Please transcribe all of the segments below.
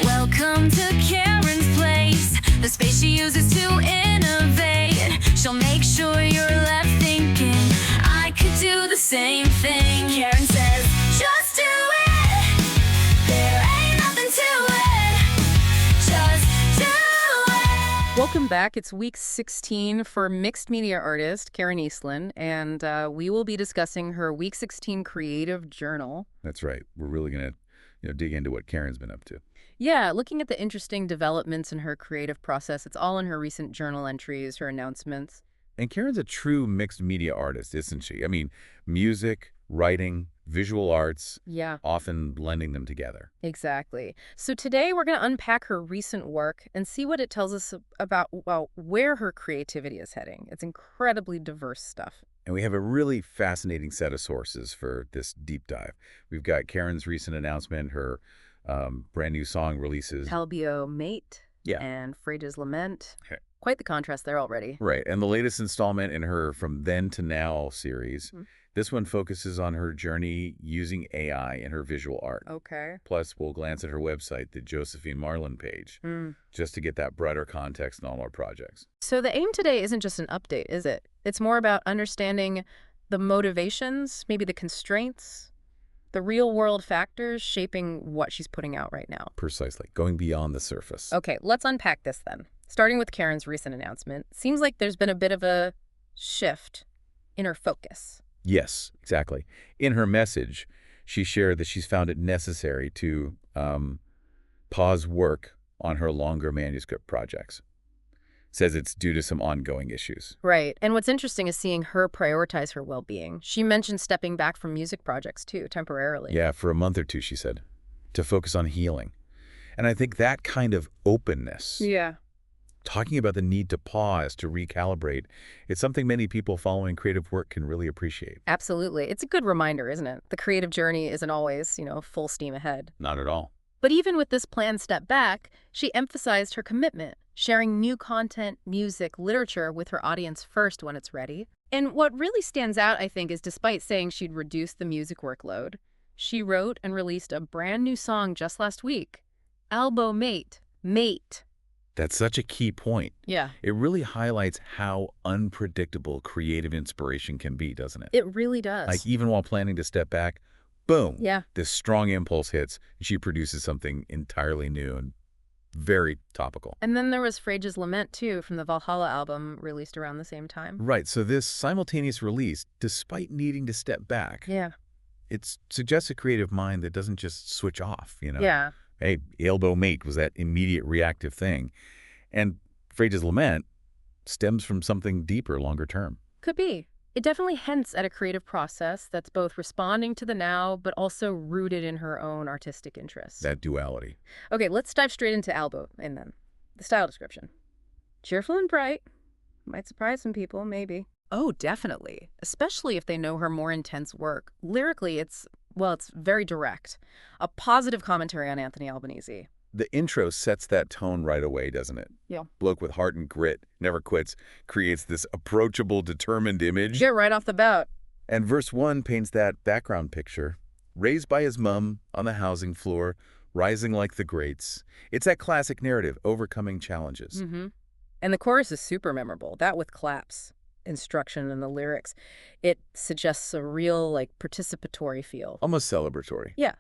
Welcome to Karen's place, the space she uses to innovate. She'll make sure you're left thinking, I could do the same thing. Karen says, just do it. There ain't nothing to it. Just do it. Welcome back. It's week 16 for mixed media artist Karen Eastland, and we will be discussing her week 16 creative journal. That's right. We're really going to dig into what Karen's been up to. Yeah, looking at the interesting developments in her creative process. It's all in her recent journal entries, her announcements. And Karen's a true mixed media artist, isn't she? I mean, music, writing, visual arts, Yeah, often blending them together. exactly. So today we're going to unpack her recent work and see what it tells us about, well, where her creativity is heading. It's incredibly diverse stuff. And we have a really fascinating set of sources for this deep dive. We've got Karen's recent announcement, her brand new song releases. Albio Mate Yeah. and Freda's Lament. Okay. Quite the contrast there already. Right. And the latest installment in her From Then to Now series. Mhm. This one focuses on her journey using AI in her visual art. Okay. Plus, we'll glance at her website, the Josephine Marlin page, just to get that broader context on all our projects. So the aim today isn't just an update, is it? It's more about understanding the motivations, maybe the constraints, the real-world factors shaping what she's putting out right now. Precisely. Going beyond the surface. Okay, let's unpack this then. Starting with Karen's recent announcement, seems like there's been a bit of a shift in her focus. Yes, exactly. In her message, she shared that she's found it necessary to pause work on her longer manuscript projects. Says it's due to some ongoing issues. Right. And what's interesting is seeing her prioritize her well-being. She mentioned stepping back from music projects, too, temporarily. Yeah, for a month or two, she said, to focus on healing. And I think that kind of openness, Yeah. talking about the need to pause, to recalibrate, it's something many people following creative work can really appreciate. Absolutely. It's a good reminder, isn't it? The creative journey isn't always, full steam ahead. Not at all. But even with this planned step back, she emphasized her commitment, sharing new content, music, literature with her audience first when it's ready. And what really stands out, I think, is despite saying she'd reduce the music workload, she wrote and released a brand new song just last week, Albo Mate. Mate. That's such a key point. Yeah. It really highlights how unpredictable creative inspiration can be, doesn't it? It really does. Like even while planning to step back, boom, Yeah. this strong impulse hits, and she produces something entirely new and very topical. And then there was Freda's Lament, too, from the Valhalla album released around the same time. Right, so this simultaneous release, despite needing to step back, Yeah. it suggests a creative mind that doesn't just switch off, Yeah. Hey, Elbow Mate was that immediate reactive thing. And Freda's Lament stems from something deeper, longer term. Could be. It definitely hints at a creative process that's both responding to the now, but also rooted in her own artistic interests. That duality. Okay, let's dive straight into Albo, and then the style description. Cheerful and bright. Might surprise some people, maybe. Oh, definitely. Especially if they know her more intense work. Lyrically, it's very direct. A positive commentary on Anthony Albanese. The intro sets that tone right away, doesn't it? Yeah. Bloke with heart and grit, never quits, creates this approachable, determined image. Get right off the bat. And verse 1 paints that background picture. Raised by his mum on the housing floor, rising like the greats. It's that classic narrative, overcoming challenges. Mm-hmm. And the chorus is super memorable. That with claps, instruction, and the lyrics. It suggests a real, participatory feel. Almost celebratory. Yeah.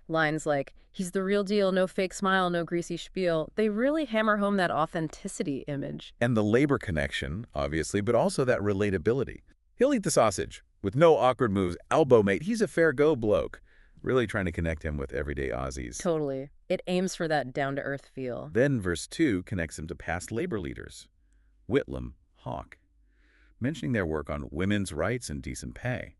Lines like, he's the real deal, no fake smile, no greasy spiel. They really hammer home that authenticity image. And the labor connection, obviously, but also that relatability. He'll eat the sausage. With no awkward moves, Albo Mate, he's a fair go bloke. Really trying to connect him with everyday Aussies. Totally. It aims for that down-to-earth feel. Then verse 2 connects him to past labor leaders. Whitlam, Hawke, mentioning their work on women's rights and decent pay.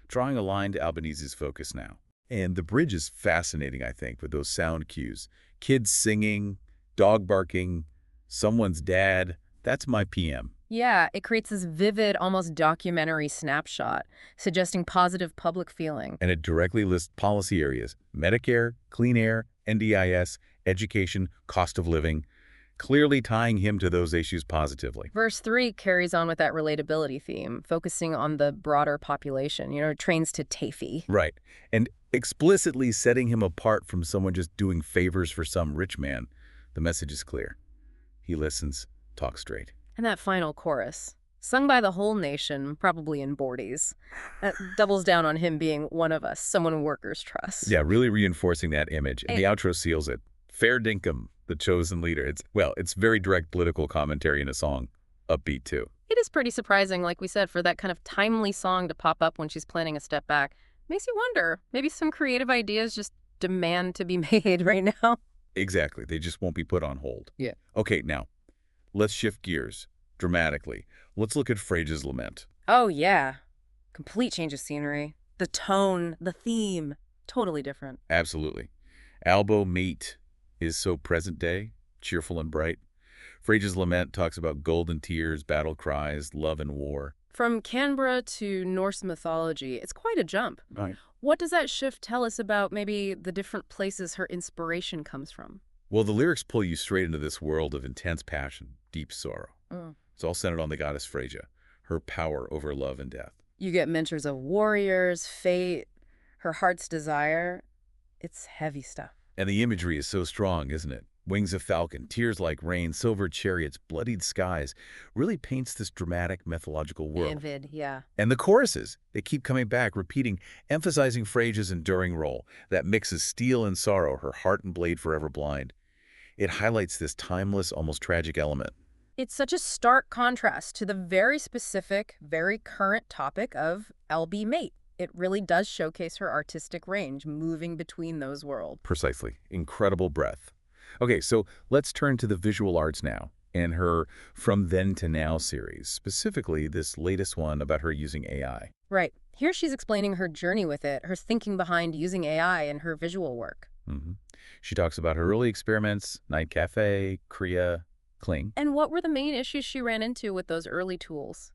Drawing a line to Albanese's focus now. And the bridge is fascinating, I think, with those sound cues. Kids singing, dog barking, someone's dad. That's my PM. Yeah, it creates this vivid, almost documentary snapshot, suggesting positive public feeling. And it directly lists policy areas: Medicare, clean air, NDIS, education, cost of living. clearly tying him to those issues positively. Verse 3 carries on with that relatability theme, focusing on the broader population, trains to TAFE. Right. And explicitly setting him apart from someone just doing favors for some rich man. The message is clear. He listens, talks straight. And that final chorus, sung by the whole nation, probably in Bordies, that doubles down on him being one of us, someone workers trust. Yeah, really reinforcing that image. And the outro seals it. Fair dinkum, the chosen leader. It's very direct political commentary in a song. Upbeat, too. It is pretty surprising, like we said, for that kind of timely song to pop up when she's planning a step back. Makes you wonder, maybe some creative ideas just demand to be made right now. Exactly. They just won't be put on hold. Yeah. Okay, now, let's shift gears dramatically. Let's look at Freya's lament. Oh, yeah. Complete change of scenery. The tone, the theme, totally different. Absolutely. Albo Mate is so present day, cheerful and bright. Freya's lament talks about golden tears, battle cries, love and war. From Canberra to Norse mythology, it's quite a jump. Right. What does that shift tell us about maybe the different places her inspiration comes from? Well, the lyrics pull you straight into this world of intense passion, deep sorrow. It's all centered on the goddess Freya, her power over love and death. You get mentions of warriors, fate, her heart's desire. It's heavy stuff. And the imagery is so strong, isn't it? Wings of falcon, tears like rain, silver chariots, bloodied skies, really paints this dramatic mythological world. Vivid, yeah. And the choruses, they keep coming back, repeating, emphasizing Freya's enduring role, that mixes steel and sorrow, her heart and blade forever blind. It highlights this timeless, almost tragic element. It's such a stark contrast to the very specific, very current topic of LB Mate. It really does showcase her artistic range, moving between those worlds. Precisely. Incredible breadth. Okay, so let's turn to the visual arts now and her From Then to Now series, specifically this latest one about her using AI. Right. Here she's explaining her journey with it, her thinking behind using AI in her visual work. She talks about her early experiments, Night Cafe, Kriya, Kling. And what were the main issues she ran into with those early tools?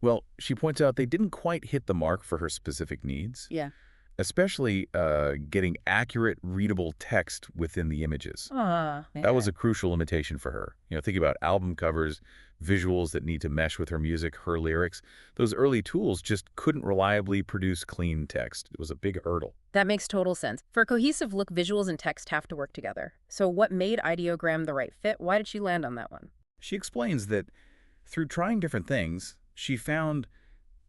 Well, she points out they didn't quite hit the mark for her specific needs. Yeah. Especially getting accurate, readable text within the images. That was a crucial limitation for her. Think about album covers, visuals that need to mesh with her music, her lyrics. Those early tools just couldn't reliably produce clean text. It was a big hurdle. That makes total sense. For a cohesive look, visuals and text have to work together. So what made ideogram the right fit? Why did she land on that one? She explains that through trying different things, she found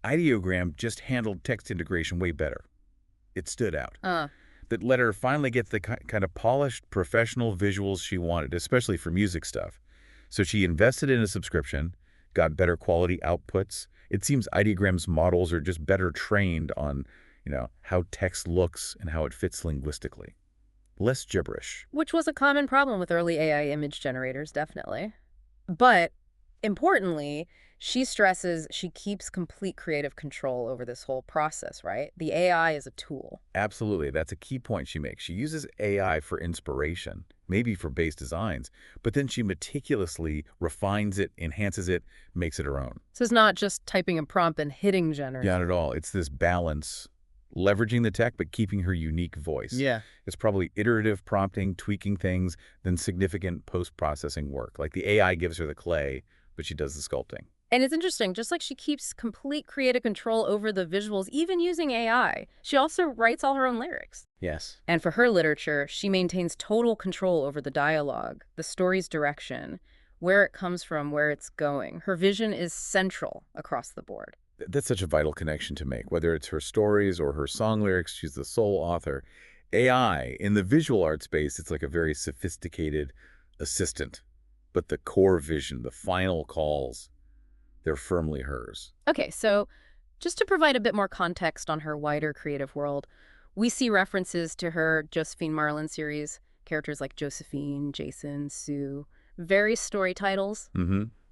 ideogram just handled text integration way better. It stood out. That let her finally get the kind of polished, professional visuals she wanted, especially for music stuff. So she invested in a subscription, got better quality outputs. It seems ideogram's models are just better trained on, how text looks and how it fits linguistically. Less gibberish. Which was a common problem with early AI image generators, definitely. But importantly, she stresses she keeps complete creative control over this whole process, right? The AI is a tool. Absolutely. That's a key point she makes. She uses AI for inspiration, maybe for base designs, but then she meticulously refines it, enhances it, makes it her own. So it's not just typing a prompt and hitting generate. Not at all. It's this balance, leveraging the tech but keeping her unique voice. Yeah. It's probably iterative prompting, tweaking things, then significant post-processing work. Like the AI gives her the clay, but she does the sculpting. And it's interesting, just like she keeps complete creative control over the visuals, even using AI, she also writes all her own lyrics. Yes. And for her literature, she maintains total control over the dialogue, the story's direction, where it comes from, where it's going. Her vision is central across the board. That's such a vital connection to make. Whether it's her stories or her song lyrics, she's the sole author. AI, in the visual art space, it's like a very sophisticated assistant. But the core vision, the final calls, they're firmly hers. Okay, so just to provide a bit more context on her wider creative world, we see references to her Josephine Marlin series, characters like Josephine, Jason, Sue, various story titles.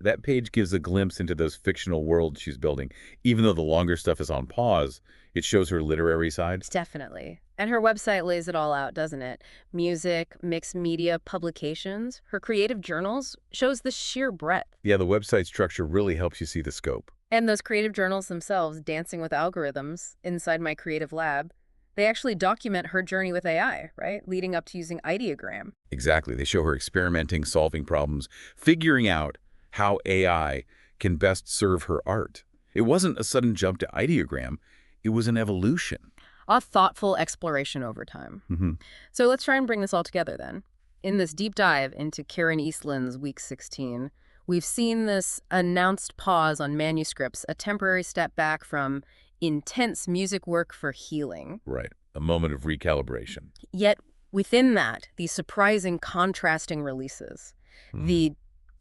That page gives a glimpse into those fictional worlds she's building. Even though the longer stuff is on pause, it shows her literary side. Definitely. And her website lays it all out, doesn't it? Music, mixed media, publications. Her creative journals shows the sheer breadth. Yeah, the website structure really helps you see the scope. And those creative journals themselves, Dancing with Algorithms, Inside My Creative Lab, They actually document her journey with AI, right? Leading up to using ideogram. Exactly. They show her experimenting, solving problems, figuring out how AI can best serve her art. It wasn't a sudden jump to ideogram. It was an evolution. A thoughtful exploration over time. So let's try and bring this all together then. In this deep dive into Karen Eastland's Week 16, we've seen this announced pause on manuscripts, a temporary step back from intense music work for healing. Right. A moment of recalibration. Yet within that, these surprising contrasting releases, the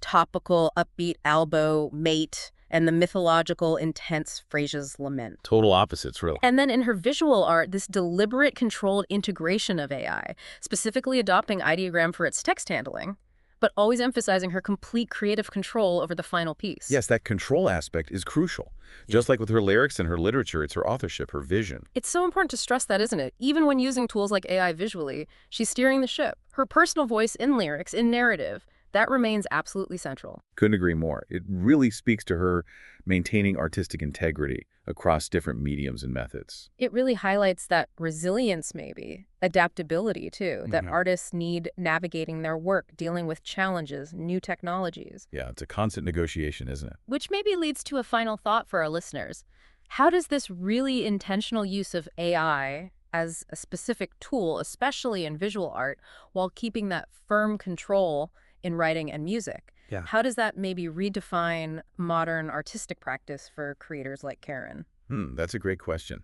topical, upbeat Albo Mate, and the mythological, intense Frasia's Lament. Total opposites, really. And then in her visual art, this deliberate, controlled integration of AI, specifically adopting ideogram for its text handling, but always emphasizing her complete creative control over the final piece. Yes, that control aspect is crucial. Just like with her lyrics and her literature, it's her authorship, her vision. It's so important to stress that, isn't it? Even when using tools like AI visually, she's steering the ship. Her personal voice in lyrics, in narrative, that remains absolutely central. Couldn't agree more. It really speaks to her maintaining artistic integrity across different mediums and methods. It really highlights that resilience, maybe, adaptability, too, that artists need navigating their work, dealing with challenges, new technologies. Yeah, it's a constant negotiation, isn't it? Which maybe leads to a final thought for our listeners. How does this really intentional use of AI as a specific tool, especially in visual art, while keeping that firm control in writing and music, how does that maybe redefine modern artistic practice for creators like Karen? That's a great question.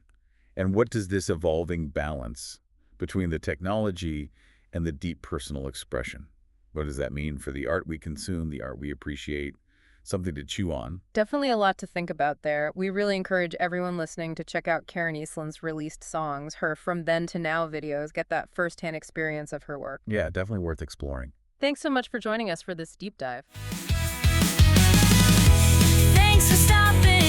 And what does this evolving balance between the technology and the deep personal expression? What does that mean for the art we consume, the art we appreciate? Something to chew on. Definitely a lot to think about there. We really encourage everyone listening to check out Karen Eastland's released songs, her From Then to Now videos, get that firsthand experience of her work. Yeah, definitely worth exploring. Thanks so much for joining us for this deep dive. Thanks for stopping